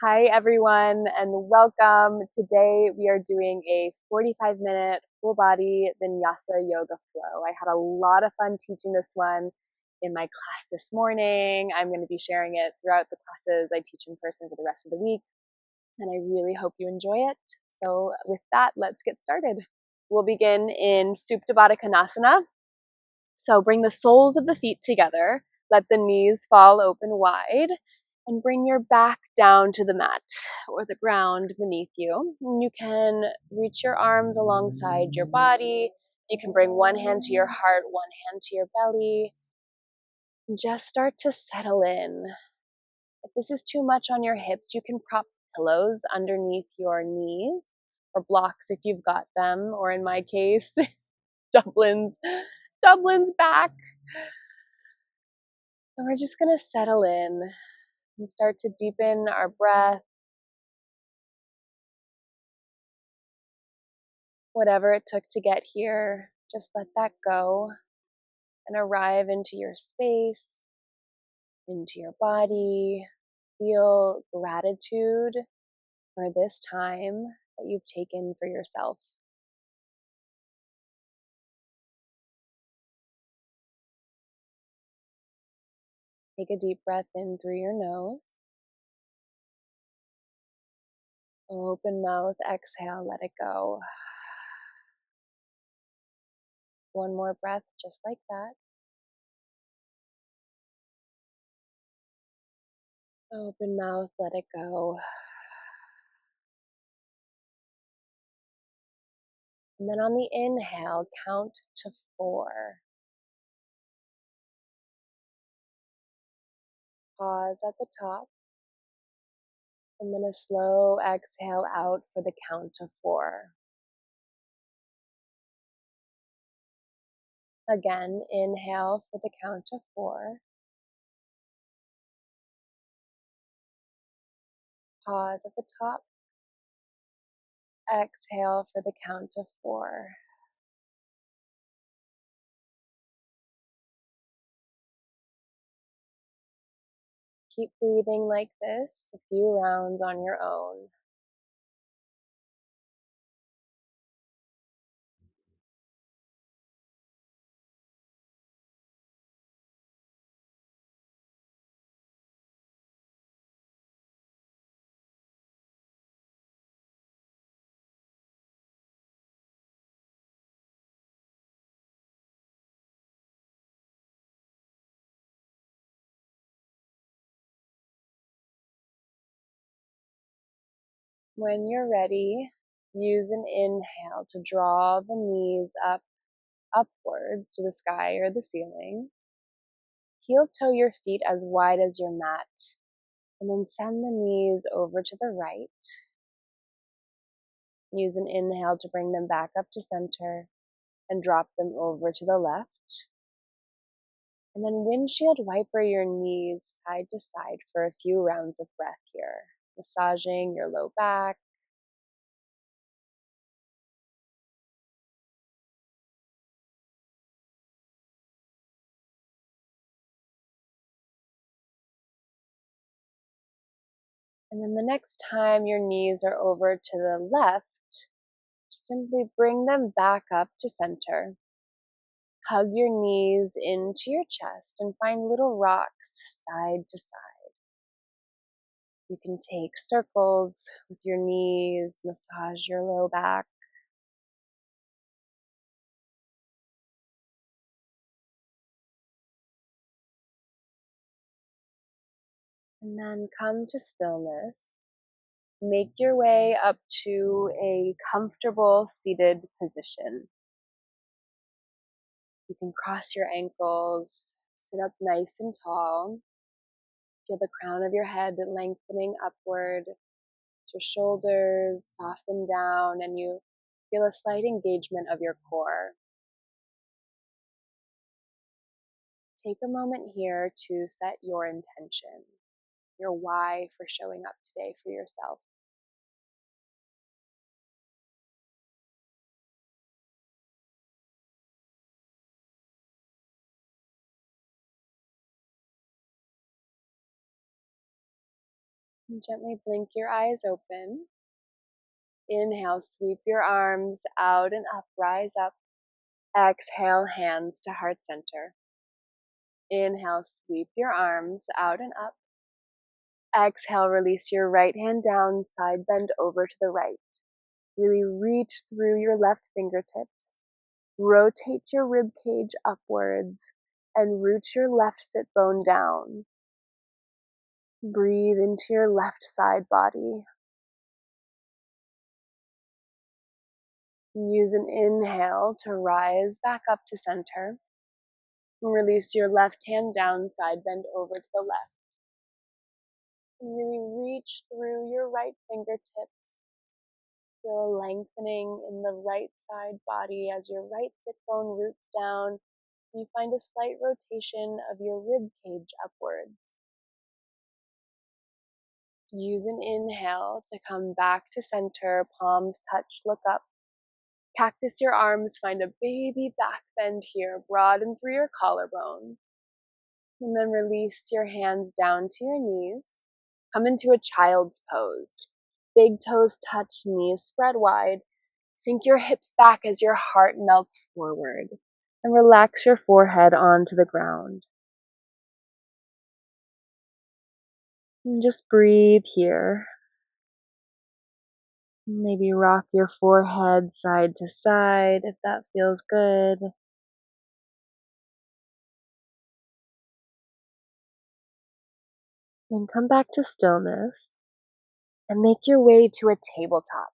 Hi everyone and welcome. Today we are doing a 45-minute full body vinyasa yoga flow. I had a lot of fun teaching this one in my class this morning. I'm going to be sharing it throughout the classes I teach in person for the rest of the week, and I really hope you enjoy it. So with that, let's get started. We'll begin in Supta Baddha Konasana. So bring the soles of the feet together, let the knees fall open wide, and bring your back down to the mat or the ground beneath you. And you can reach your arms alongside your body. You can bring one hand to your heart, one hand to your belly, and just start to settle in. If this is too much on your hips, you can prop pillows underneath your knees or blocks if you've got them, or in my case, Dublin's back. And we're just going to settle in and start to deepen our breath. Whatever it took to get here, just let that go and arrive into your space, into your body. Feel gratitude for this time that you've taken for yourself. Take a deep breath in through your nose. Open mouth, exhale, let it go. One more breath, just like that. Open mouth, let it go. And then on the inhale, count to 4. Pause at the top. And then a slow exhale out for the count of 4. Again, inhale for the count of 4. Pause at the top. Exhale for the count of 4. Keep breathing like this a few rounds on your own. When you're ready, use an inhale to draw the knees upwards to the sky or the ceiling. Heel toe your feet as wide as your mat, and then send the knees over to the right. Use an inhale to bring them back up to center and drop them over to the left. And then windshield wiper your knees side to side for a few rounds of breath here, massaging your low back. And then the next time your knees are over to the left, simply bring them back up to center. Hug your knees into your chest and find little rocks side to side. You can take circles with your knees, massage your low back. And then come to stillness. Make your way up to a comfortable seated position. You can cross your ankles, sit up nice and tall. Feel the crown of your head lengthening upward. Your shoulders soften down, and you feel a slight engagement of your core. Take a moment here to set your intention, your why for showing up today for yourself. And gently blink your eyes open. Inhale, sweep your arms out and up, rise up. Exhale, hands to heart center. Inhale, sweep your arms out and up. Exhale, release your right hand down, side bend over to the right. Really reach through your left fingertips. Rotate your rib cage upwards and root your left sit bone down. Breathe into your left side body. Use an inhale to rise back up to center. And release your left hand down, side bend over to the left. And really reach through your right fingertips. Feel a lengthening in the right side body as your right sit bone roots down. You find a slight rotation of your rib cage upwards. Use an inhale to come back to center, palms touch, look up. Cactus your arms, find a baby back bend here, broaden through your collarbone. And then release your hands down to your knees. Come into a child's pose. Big toes touch, knees spread wide. Sink your hips back as your heart melts forward. And relax your forehead onto the ground. And just breathe here. Maybe rock your forehead side to side if that feels good. Then come back to stillness and make your way to a tabletop.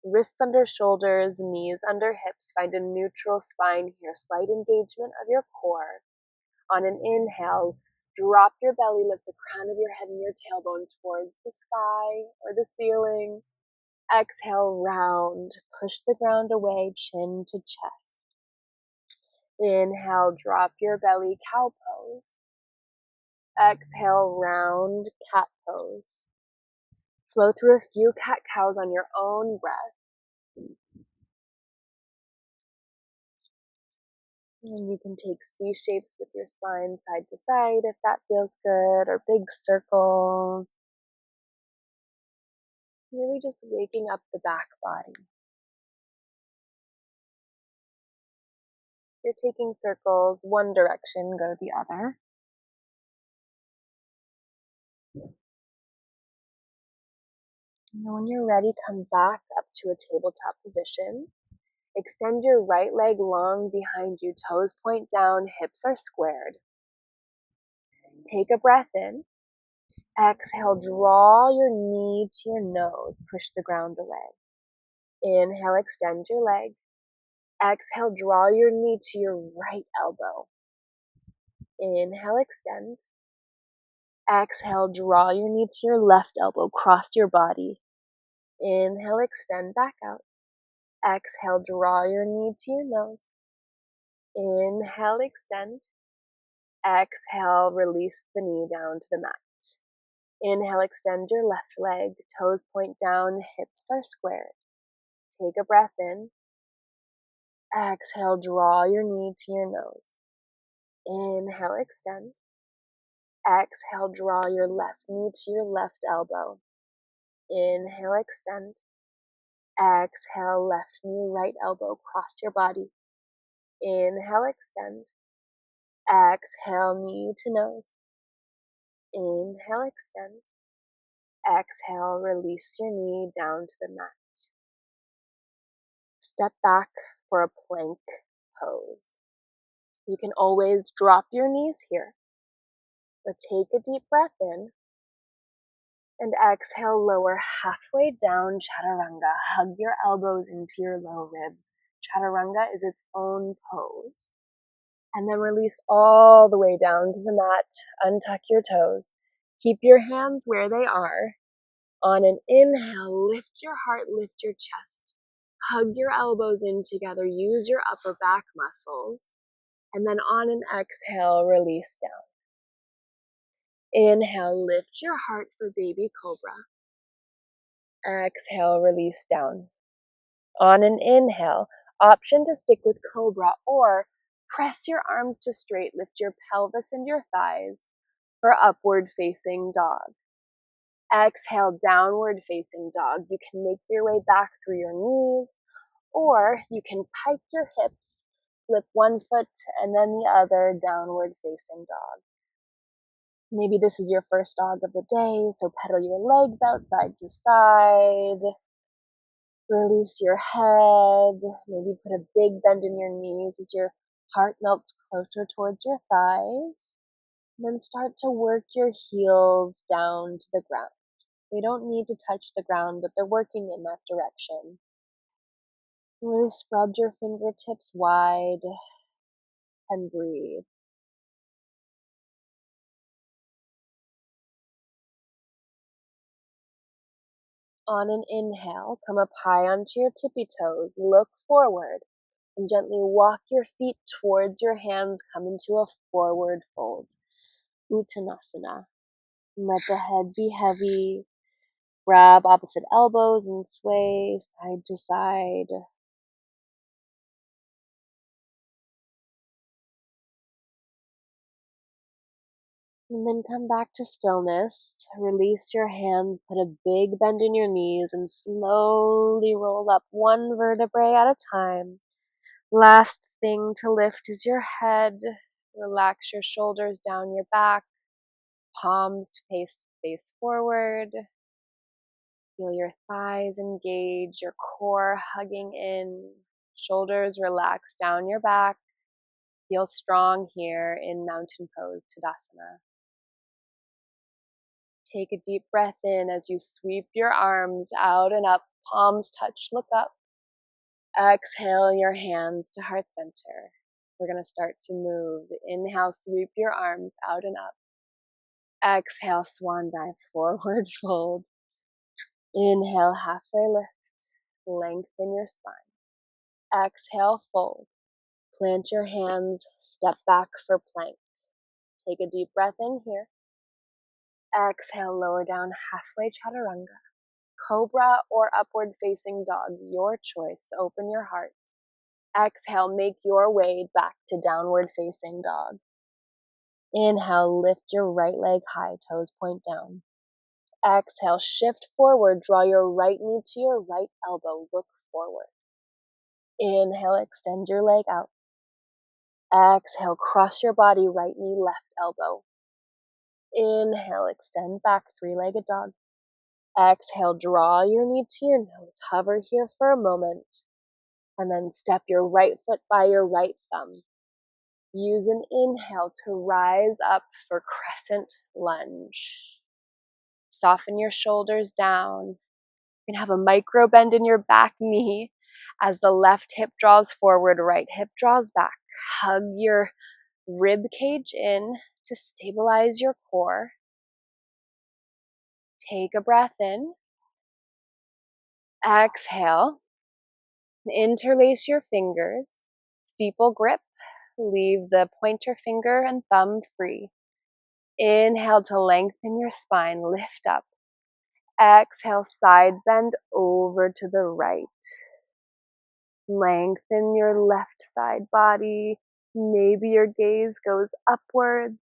Wrists under shoulders, knees under hips. Find a neutral spine here. Slight engagement of your core. On an inhale, drop your belly, lift the crown of your head and your tailbone towards the sky or the ceiling. Exhale, round. Push the ground away, chin to chest. Inhale, drop your belly, cow pose. Exhale, round, cat pose. Flow through a few cat-cows on your own breath. And you can take C shapes with your spine side to side if that feels good, or big circles. Really just waking up the back body. If you're taking circles one direction, go the other. And when you're ready, come back up to a tabletop position. Extend your right leg long behind you, toes point down, hips are squared. Take a breath in. Exhale, draw your knee to your nose, push the ground away. Inhale, extend your leg. Exhale, draw your knee to your right elbow. Inhale, extend. Exhale, draw your knee to your left elbow, cross your body. Inhale, extend back out. Exhale, draw your knee to your nose. Inhale, extend. Exhale, release the knee down to the mat. Inhale, extend your left leg, toes point down, hips are squared. Take a breath in. Exhale, draw your knee to your nose. Inhale, extend. Exhale, draw your left knee to your left elbow. Inhale, extend. Exhale, left knee, right elbow, cross your body. Inhale, extend. Exhale, knee to nose. Inhale, extend. Exhale, release your knee down to the mat. Step back for a plank pose. You can always drop your knees here, but take a deep breath in and exhale, lower halfway down, chaturanga. Hug your elbows into your low ribs. Chaturanga is its own pose. And then release all the way down to the mat. Untuck your toes. Keep your hands where they are. On an inhale, lift your heart, lift your chest. Hug your elbows in together. Use your upper back muscles. And then on an exhale, release down. Inhale, lift your heart for baby cobra. Exhale, release down. On an inhale, option to stick with cobra, or press your arms to straight, lift your pelvis and your thighs for upward facing dog. Exhale, downward facing dog. You can make your way back through your knees, or you can pike your hips, flip one foot and then the other, downward facing dog. Maybe this is your first dog of the day, so pedal your legs out side to side. Release your head. Maybe put a big bend in your knees as your heart melts closer towards your thighs. And then start to work your heels down to the ground. They don't need to touch the ground, but they're working in that direction. Really scrub your fingertips wide and breathe. On an inhale, come up high onto your tippy toes, look forward, and gently walk your feet towards your hands, come into a forward fold, Uttanasana. Let the head be heavy, grab opposite elbows and sway side to side. And then come back to stillness. Release your hands, put a big bend in your knees, and slowly roll up one vertebrae at a time. Last thing to lift is your head. Relax your shoulders down your back. Palms face forward. Feel your thighs engage, your core hugging in. Shoulders relax down your back. Feel strong here in Mountain Pose Tadasana. Take a deep breath in as you sweep your arms out and up, palms touch, look up. Exhale your hands to heart center. We're going to start to move. Inhale, sweep your arms out and up. Exhale, swan dive, forward fold. Inhale, halfway lift, lengthen your spine. Exhale, fold. Plant your hands, step back for plank. Take a deep breath in here. Exhale, lower down, halfway chaturanga. Cobra or upward facing dog, your choice. Open your heart. Exhale, make your way back to downward facing dog. Inhale, lift your right leg high, toes point down. Exhale, shift forward, draw your right knee to your right elbow, look forward. Inhale, extend your leg out. Exhale, cross your body, right knee, left elbow. Inhale, extend back, three-legged dog. Exhale, draw your knee to your nose, hover here for a moment, and then step your right foot by your right thumb. Use an inhale to rise up for crescent lunge. Soften your shoulders down. You can have a micro bend in your back knee as the left hip draws forward, right hip draws back. Hug your rib cage in to stabilize your core. Take a breath in. Exhale. Interlace your fingers. Steeple grip. Leave the pointer finger and thumb free. Inhale to lengthen your spine. Lift up. Exhale, side bend over to the right. Lengthen your left side body. Maybe your gaze goes upwards.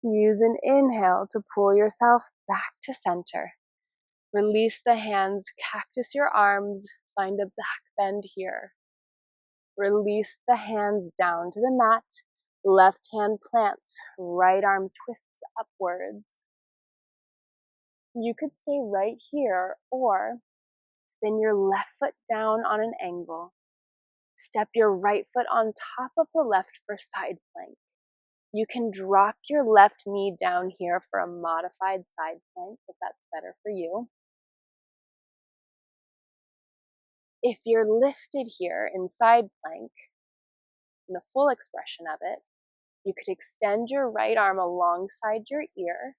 Use an inhale to pull yourself back to center. Release the hands, cactus your arms, find a back bend here. Release the hands down to the mat. Left hand plants, right arm twists upwards. You could stay right here or spin your left foot down on an angle. Step your right foot on top of the left for side plank. You can drop your left knee down here for a modified side plank if that's better for you. If you're lifted here in side plank, in the full expression of it, you could extend your right arm alongside your ear.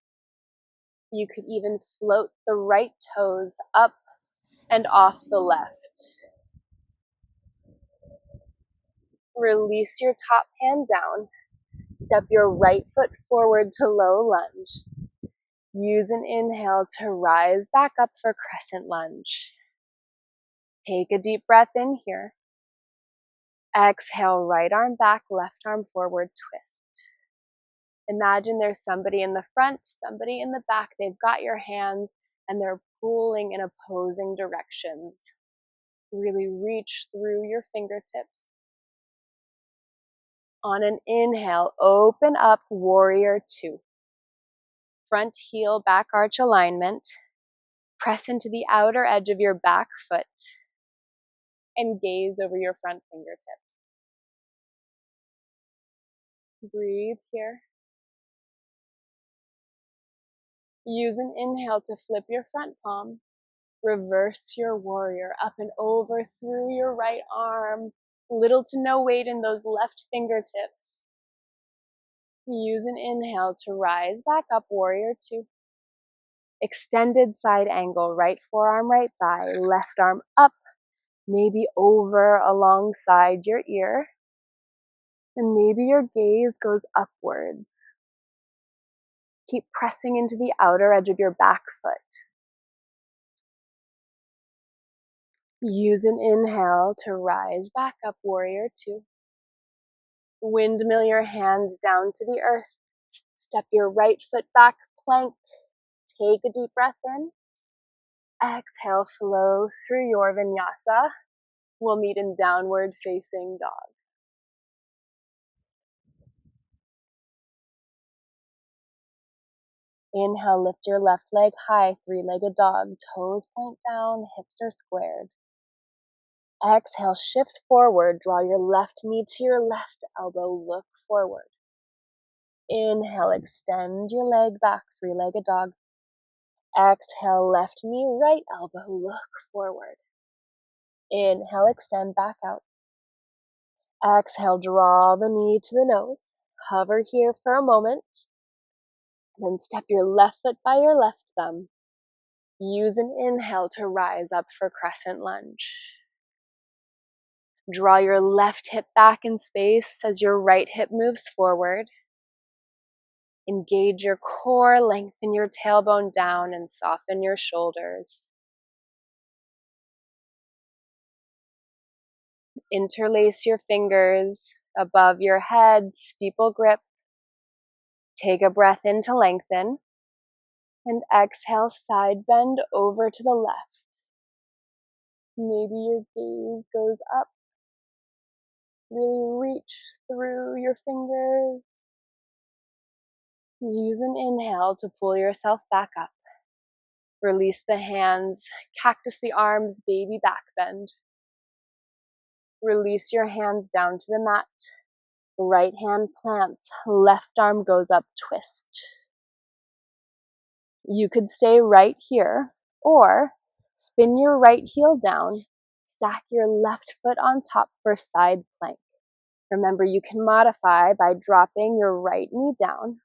You could even float the right toes up and off the left. Release your top hand down. Step your right foot forward to low lunge. Use an inhale to rise back up for crescent lunge. Take a deep breath in here. Exhale, right arm back, left arm forward, twist. Imagine there's somebody in the front, somebody in the back. They've got your hands and they're pulling in opposing directions. Really reach through your fingertips. On an inhale, open up, warrior two. Front heel, back arch alignment. Press into the outer edge of your back foot and gaze over your front fingertips. Breathe here. Use an inhale to flip your front palm. Reverse your warrior up and over through your right arm. Little to no weight in those left fingertips. Use an inhale to rise back up, warrior two. Extended side angle, right forearm, right thigh, left arm up, maybe over alongside your ear. And maybe your gaze goes upwards. Keep pressing into the outer edge of your back foot. Use an inhale to rise back up, warrior two. Windmill your hands down to the earth. Step your right foot back, plank. Take a deep breath in. Exhale, flow through your vinyasa. We'll meet in downward facing dog. Inhale, lift your left leg high, three-legged dog. Toes point down, hips are squared. Exhale, shift forward. Draw your left knee to your left elbow. Look forward. Inhale, extend your leg back, three-legged dog. Exhale, left knee, right elbow. Look forward. Inhale, extend back out. Exhale, draw the knee to the nose. Hover here for a moment. Then step your left foot by your left thumb. Use an inhale to rise up for crescent lunge. Draw your left hip back in space as your right hip moves forward. Engage your core, lengthen your tailbone down, and soften your shoulders. Interlace your fingers above your head, steeple grip. Take a breath in to lengthen. And exhale, side bend over to the left. Maybe your gaze goes up. Really reach through your fingers. Use an inhale to pull yourself back up. Release the hands, cactus the arms, baby back bend. Release your hands down to the mat. Right hand plants, left arm goes up, twist. You could stay right here, or spin your right heel down, stack your left foot on top for side plank. Remember, you can modify by dropping your right knee down.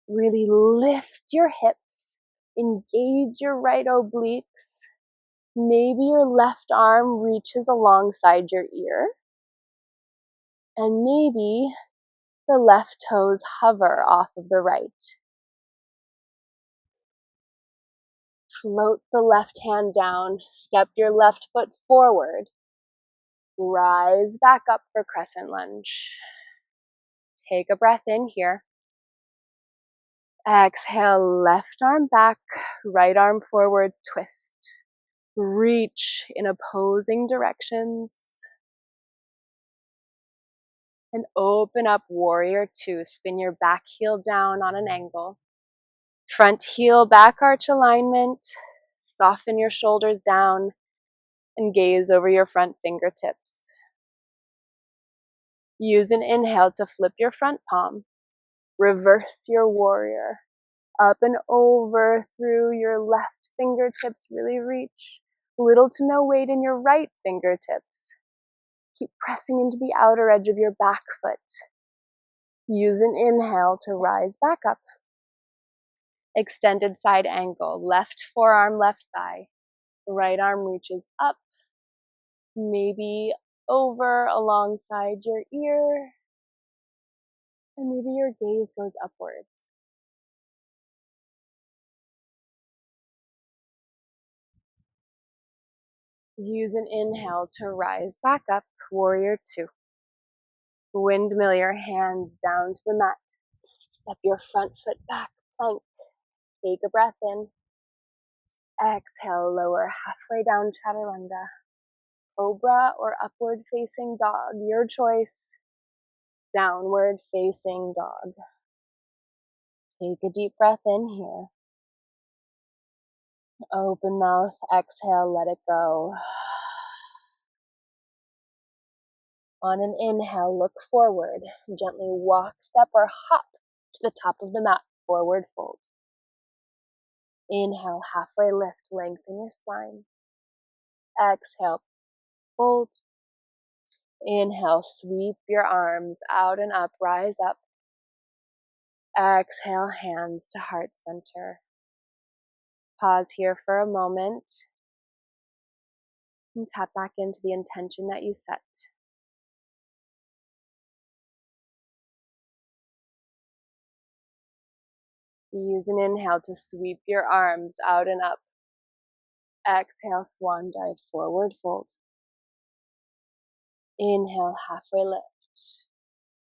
Really lift your hips, engage your right obliques. Maybe your left arm reaches alongside your ear. And maybe the left toes hover off of the right. Float the left hand down, step your left foot forward. Rise back up for crescent lunge. Take a breath in here. Exhale, left arm back, right arm forward, twist. Reach in opposing directions. And open up, warrior two. Spin your back heel down on an angle. Front heel, back arch alignment. Soften your shoulders down and gaze over your front fingertips. Use an inhale to flip your front palm. Reverse your warrior. Up and over through your left fingertips. Really reach. Little to no weight in your right fingertips. Keep pressing into the outer edge of your back foot. Use an inhale to rise back up. Extended side angle. Left forearm, left thigh. Right arm reaches up. Maybe over alongside your ear. And maybe your gaze goes upwards. Use an inhale to rise back up, warrior two. Windmill your hands down to the mat. Step your front foot back, plank. Take a breath in. Exhale, lower halfway down, chaturanga. Cobra or upward facing dog, your choice. Downward facing dog. Take a deep breath in here. Open mouth, exhale, let it go. On an inhale, look forward. Gently walk, step, or hop to the top of the mat, forward fold. Inhale, halfway lift, lengthen your spine. Exhale, fold. Inhale, sweep your arms out and up, rise up. Exhale, hands to heart center. Pause here for a moment and tap back into the intention that you set. Use an inhale to sweep your arms out and up. Exhale, swan dive, forward fold. Inhale, halfway lift.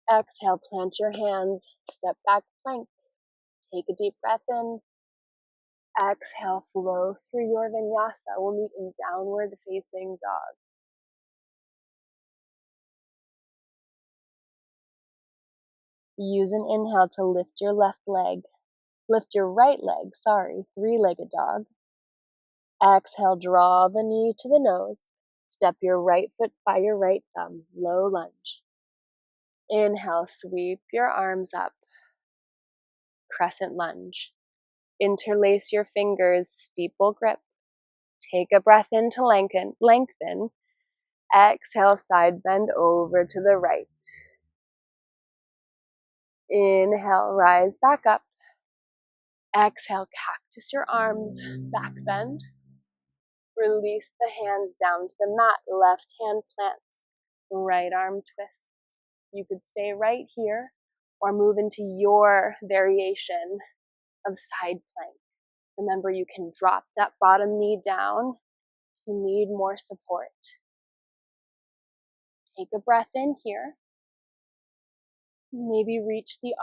Exhale, plant your hands, step back, plank. Take a deep breath in. Exhale, flow through your vinyasa. We'll meet in downward facing dog. Use an inhale to lift your left leg. Lift your right leg, three-legged dog. Exhale, draw the knee to the nose. Step your right foot by your right thumb, low lunge. Inhale, sweep your arms up. Crescent lunge. Interlace your fingers, steeple grip. Take a breath in to lengthen. Exhale, side bend over to the right. Inhale, rise back up. Exhale, cactus your arms, back bend. Release the hands down to the mat, left hand plants, right arm twist. You could stay right here or move into your variation of side plank. Remember, you can drop that bottom knee down if you need more support. Take a breath in here. Maybe reach the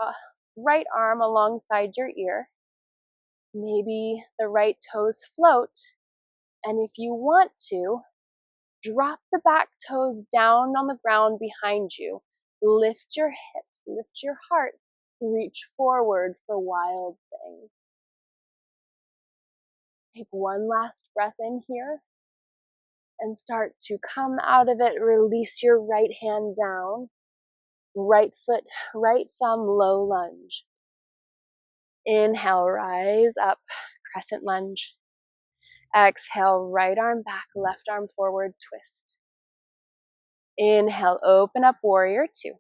right arm alongside your ear. Maybe the right toes float. And if you want to, drop the back toes down on the ground behind you. Lift your hips, lift your heart. Reach forward for wild thing. Take one last breath in here and start to come out of it. Release your right hand down. Right foot, right thumb, low lunge. Inhale, rise up, crescent lunge. Exhale, right arm back, left arm forward, twist. Inhale, open up, warrior two.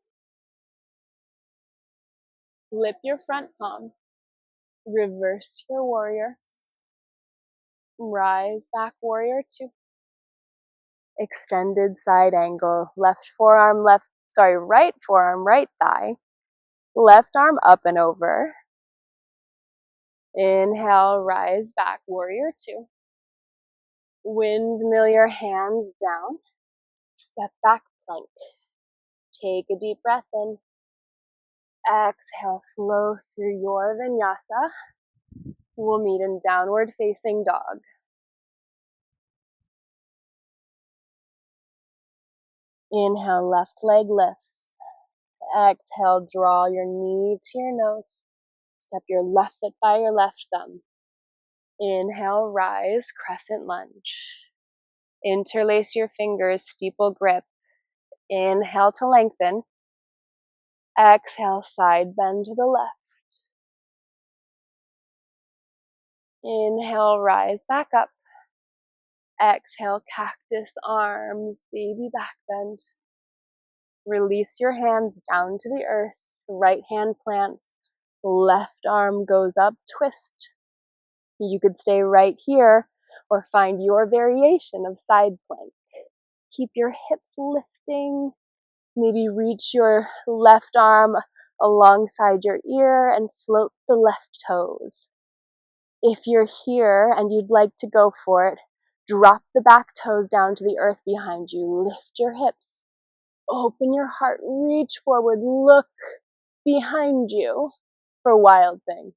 Lift your front palm. Reverse your warrior. Rise back, warrior two. Extended side angle. Right forearm, right thigh. Left arm up and over. Inhale, rise back, warrior two. Windmill your hands down. Step back, plank. Take a deep breath in. Exhale, flow through your vinyasa. We'll meet in downward facing dog. Inhale, left leg lifts. Exhale, draw your knee to your nose. Step your left foot by your left thumb. Inhale, rise, crescent lunge. Interlace your fingers, steeple grip. Inhale to lengthen. Exhale, side bend to the left. Inhale, rise back up. Exhale, cactus arms, baby back bend. Release your hands down to the earth. Right hand plants. Left arm goes up, twist. You could stay right here or find your variation of side plank. Keep your hips lifting. Maybe reach your left arm alongside your ear and float the left toes. If you're here and you'd like to go for it, drop the back toes down to the earth behind you. Lift your hips. Open your heart, reach forward, look behind you for wild thing.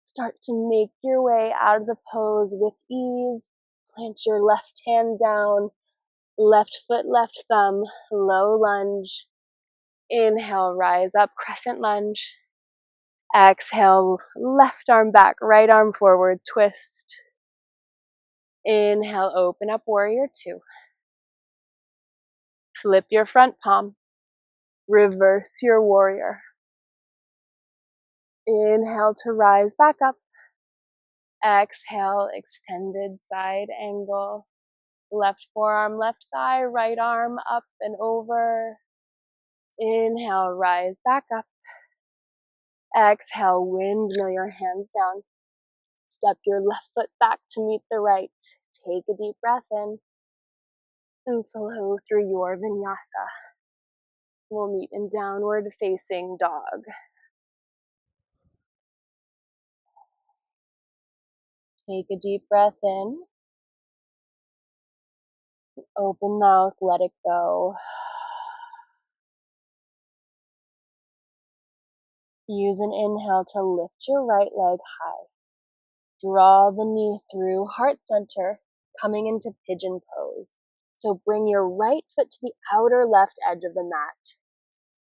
Start to make your way out of the pose with ease. Plant your left hand down, left foot, left thumb, low lunge. Inhale, rise up, crescent lunge. Exhale, left arm back, right arm forward, twist. Inhale, open up, warrior two. Flip your front palm, reverse your warrior. Inhale to rise back up. Exhale, extended side angle. Left forearm, left thigh, right arm up and over. Inhale, rise back up. Exhale, windmill your hands down. Step your left foot back to meet the right. Take a deep breath in and flow through your vinyasa. We'll meet in downward facing dog. Take a deep breath in. Open mouth, let it go. Use an inhale to lift your right leg high. Draw the knee through heart center, coming into pigeon pose. So bring your right foot to the outer left edge of the mat.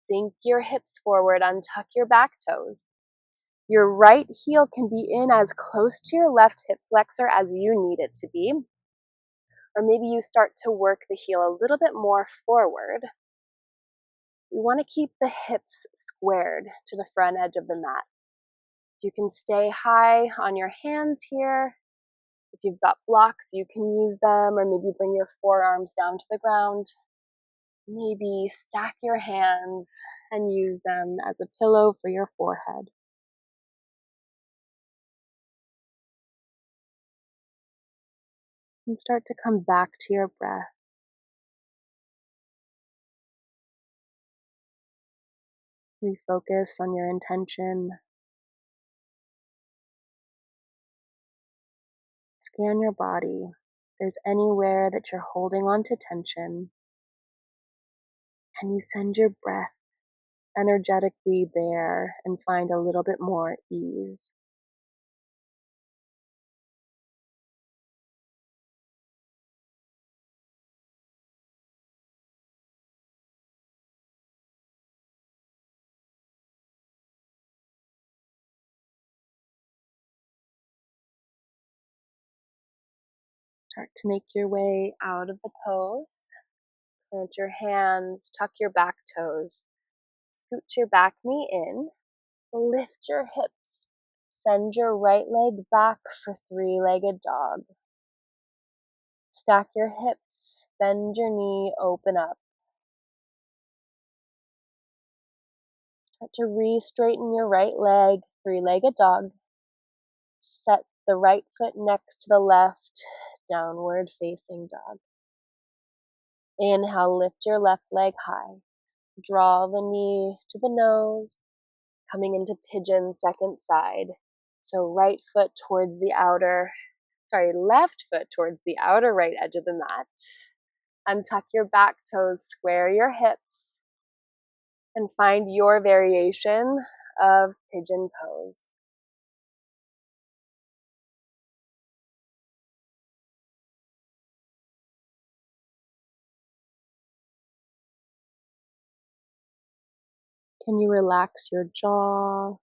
Sink your hips forward, untuck your back toes. Your right heel can be in as close to your left hip flexor as you need it to be. Or maybe you start to work the heel a little bit more forward. We want to keep the hips squared to the front edge of the mat. You can stay high on your hands here. If you've got blocks, you can use them, or maybe bring your forearms down to the ground. Maybe stack your hands and use them as a pillow for your forehead. And start to come back to your breath. Refocus on your intention. Scan your body. If there's anywhere that you're holding on to tension, can you send your breath energetically there and find a little bit more ease? Start to make your way out of the pose. Plant your hands, tuck your back toes. Scoot your back knee in. Lift your hips. Send your right leg back for three-legged dog. Stack your hips. Bend your knee, open up. Start to re-straighten your right leg, three-legged dog. Set the right foot next to the left, downward facing dog. Inhale, lift your left leg high. Draw the knee to the nose, coming into pigeon second side. So left foot towards the outer right edge of the mat. Untuck your back toes, square your hips, and find your variation of pigeon pose. Can you relax your jaw?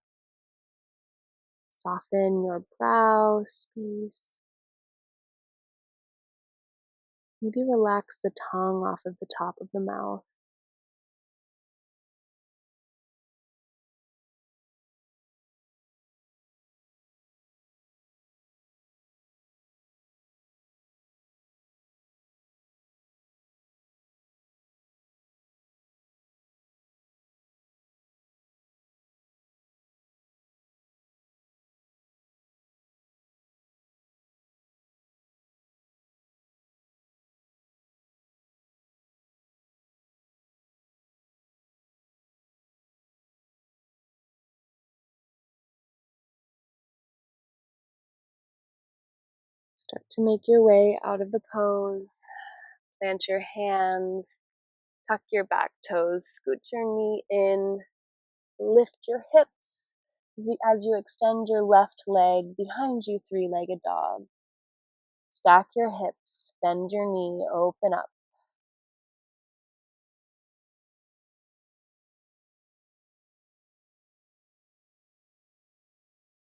Soften your brow space. Maybe relax the tongue off of the top of the mouth. Start to make your way out of the pose. Plant your hands. Tuck your back toes, scoot your knee in, lift your hips as you extend your left leg behind you, three-legged dog. Stack your hips, bend your knee, open up.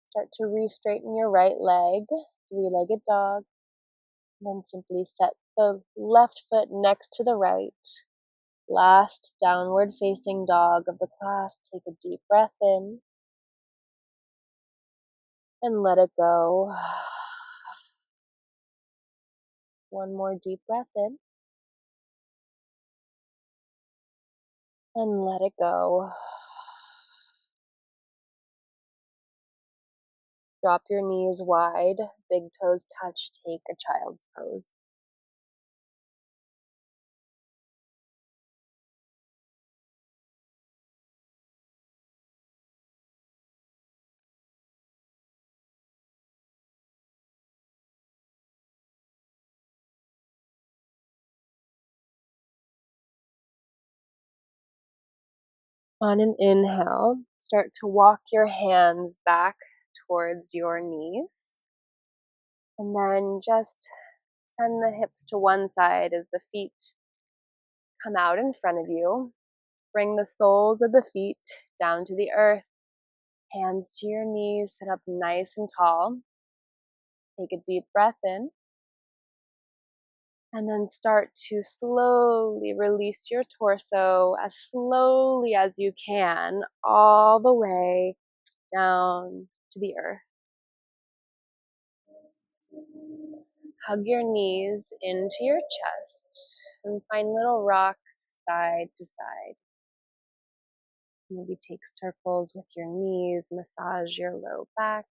Start to re-straighten your right leg, three-legged dog. Then simply set the left foot next to the right. Last downward facing dog of the class. Take a deep breath in and let it go. One more deep breath in and let it go. Drop your knees wide, big toes touch, take a child's pose. On an inhale, start to walk your hands back towards your knees. And then just send the hips to one side as the feet come out in front of you. Bring the soles of the feet down to the earth. Hands to your knees, sit up nice and tall. Take a deep breath in. And then start to slowly release your torso as slowly as you can, all the way down to the earth. Hug your knees into your chest and find little rocks side to side. Maybe take circles with your knees, massage your low back.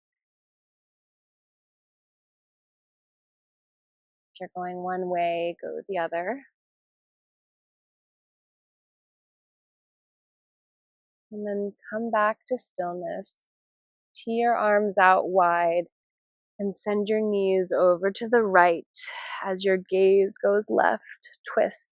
If you're going one way, go the other. And then come back to stillness. Tee your arms out wide and send your knees over to the right as your gaze goes left. Twist.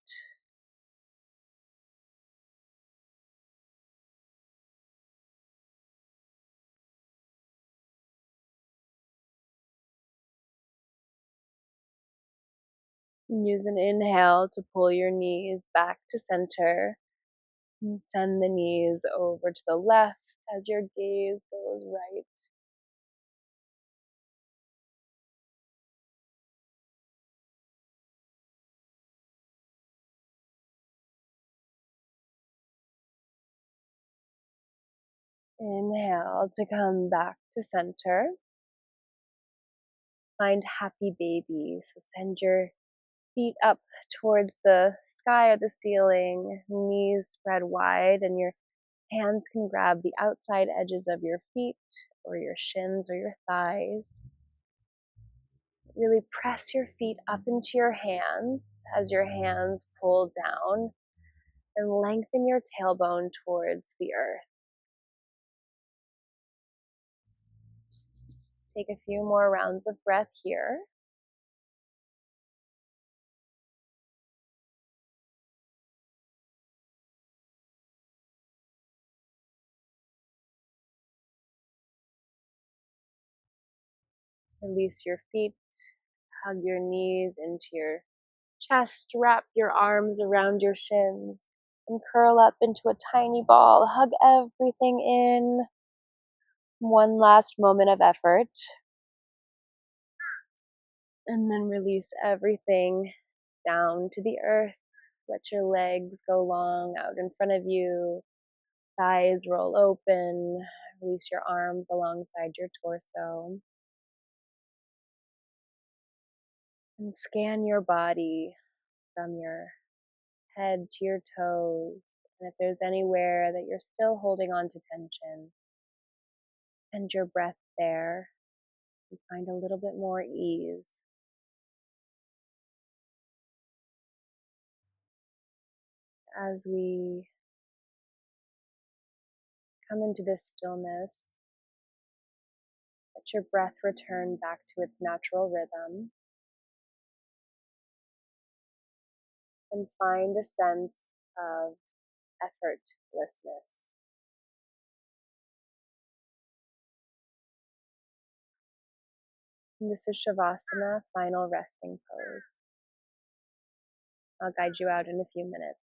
And use an inhale to pull your knees back to center. And send the knees over to the left as your gaze goes right. Inhale to come back to center. Find happy baby. So send your feet up towards the sky or the ceiling, knees spread wide, and your hands can grab the outside edges of your feet or your shins or your thighs. Really press your feet up into your hands as your hands pull down and lengthen your tailbone towards the earth. Take a few more rounds of breath here. Release your feet, hug your knees into your chest, wrap your arms around your shins, and curl up into a tiny ball. Hug everything in. One last moment of effort. And then release everything down to the earth. Let your legs go long out in front of you. Thighs roll open. Release your arms alongside your torso. And scan your body from your head to your toes. And if there's anywhere that you're still holding on to tension, send your breath there and find a little bit more ease. As we come into this stillness, let your breath return back to its natural rhythm and find a sense of effortlessness. And this is Shavasana, final resting pose. I'll guide you out in a few minutes.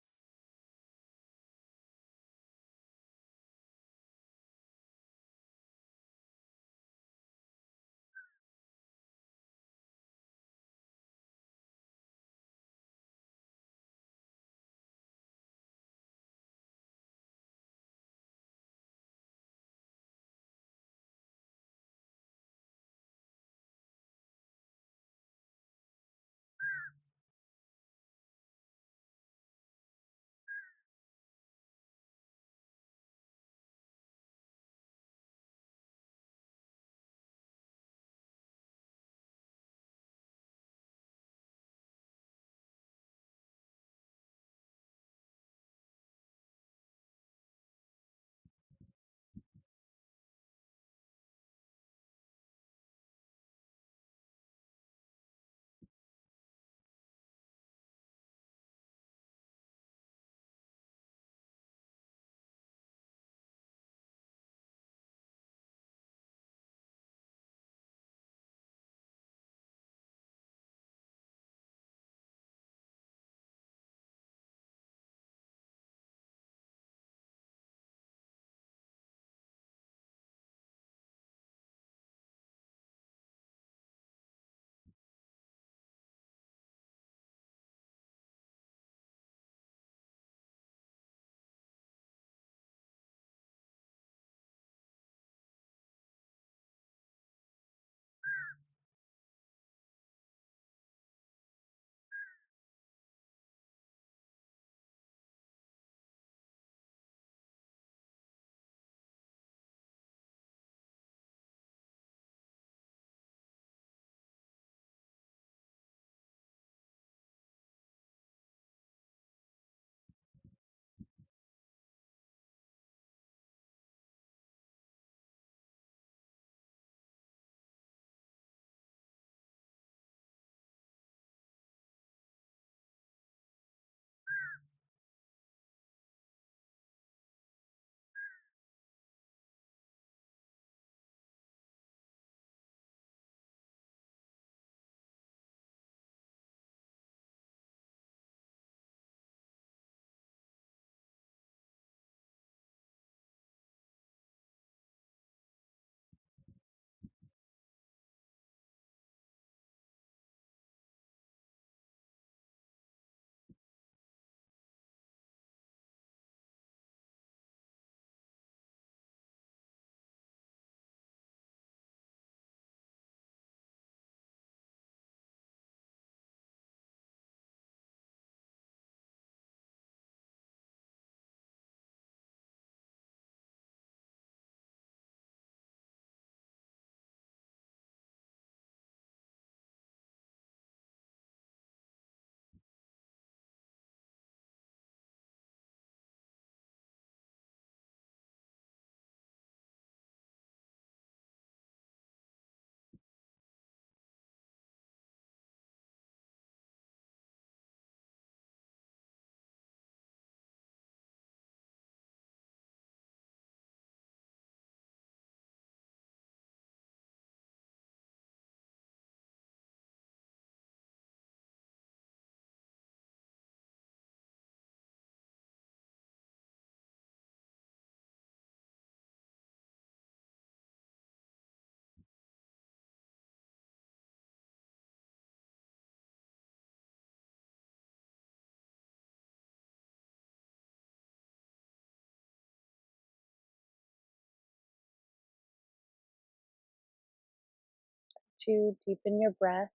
To deepen your breath,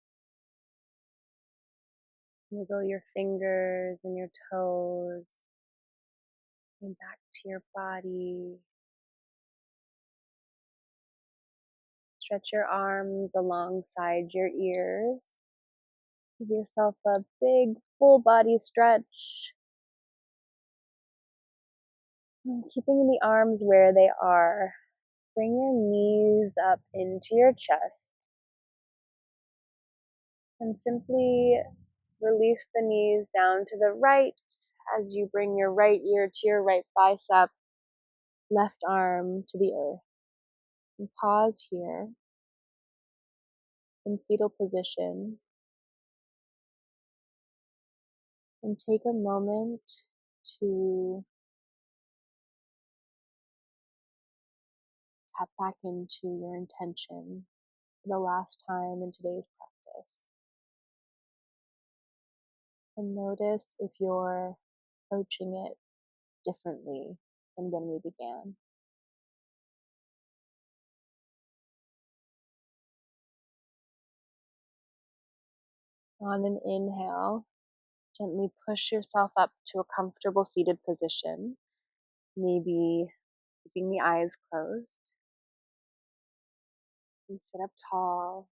wiggle your fingers and your toes, and back to your body. Stretch your arms alongside your ears. Give yourself a big full body stretch. And keeping the arms where they are, bring your knees up into your chest. And simply release the knees down to the right as you bring your right ear to your right bicep, left arm to the earth. And pause here in fetal position and take a moment to tap back into your intention for the last time in today's practice. And notice if you're approaching it differently than when we began. On an inhale, gently push yourself up to a comfortable seated position, maybe keeping the eyes closed. And sit up tall.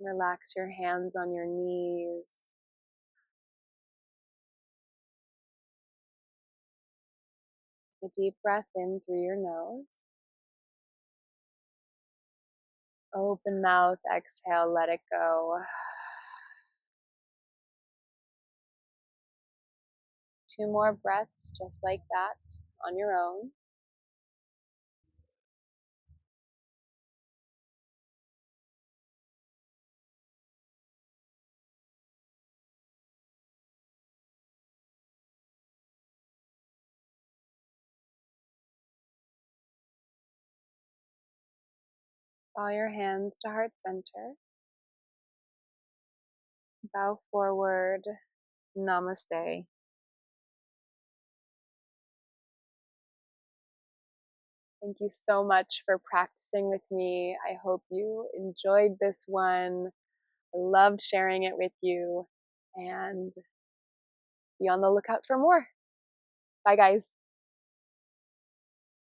Relax your hands on your knees. Take a deep breath in through your nose. Open mouth, exhale, let it go. 2 more breaths just like that on your own. Draw your hands to heart center. Bow forward. Namaste. Thank you so much for practicing with me. I hope you enjoyed this one. I loved sharing it with you, and be on the lookout for more. Bye, guys.